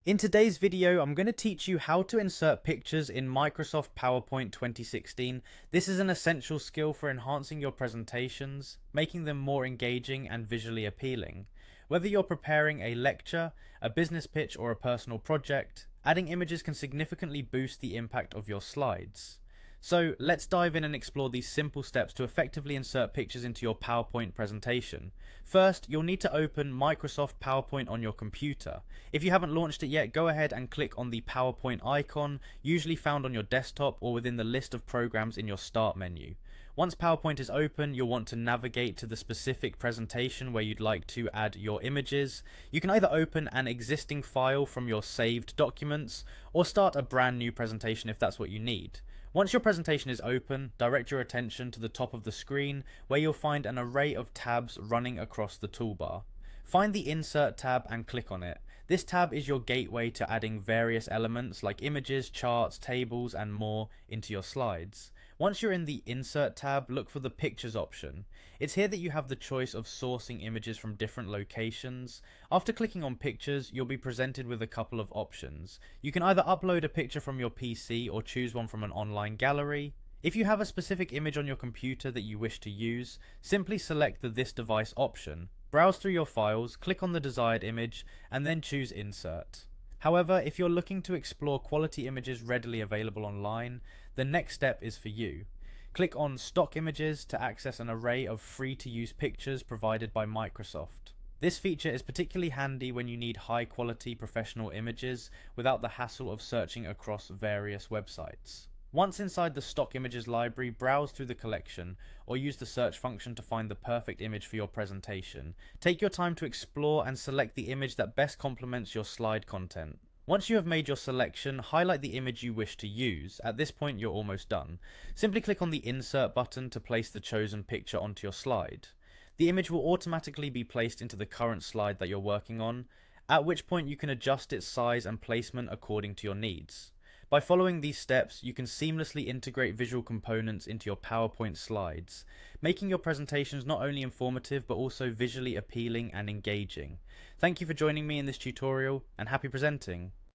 In today's video, I'm going to teach you how to insert pictures in Microsoft PowerPoint 2016. This is an essential skill for enhancing your presentations, making them more engaging and visually appealing. Whether you're preparing a lecture, a business pitch, or a personal project, adding images can significantly boost the impact of your slides. So let's dive in and explore these simple steps to effectively insert pictures into your PowerPoint presentation. First, you'll need to open Microsoft PowerPoint on your computer. If you haven't launched it yet, go ahead and click on the PowerPoint icon, usually found on your desktop or within the list of programs in your Start menu. Once PowerPoint is open, you'll want to navigate to the specific presentation where you'd like to add your images. You can either open an existing file from your saved documents or start a brand new presentation if that's what you need. Once your presentation is open, direct your attention to the top of the screen where you'll find an array of tabs running across the toolbar. Find the Insert tab and click on it. This tab is your gateway to adding various elements like images, charts, tables, and more into your slides. Once you're in the Insert tab, look for the Pictures option. It's here that you have the choice of sourcing images from different locations. After clicking on Pictures, you'll be presented with a couple of options. You can either upload a picture from your PC or choose one from an online gallery. If you have a specific image on your computer that you wish to use, simply select the This Device option. Browse through your files, click on the desired image, and then choose Insert. However, if you're looking to explore quality images readily available online, the next step is for you. Click on Stock Images to access an array of free-to-use pictures provided by Microsoft. This feature is particularly handy when you need high-quality professional images without the hassle of searching across various websites. Once inside the Stock Images library, browse through the collection or use the search function to find the perfect image for your presentation. Take your time to explore and select the image that best complements your slide content. Once you have made your selection, highlight the image you wish to use. At this point, you're almost done. Simply click on the Insert button to place the chosen picture onto your slide. The image will automatically be placed into the current slide that you're working on, at which point you can adjust its size and placement according to your needs. By following these steps, you can seamlessly integrate visual components into your PowerPoint slides, making your presentations not only informative but also visually appealing and engaging. Thank you for joining me in this tutorial, and happy presenting!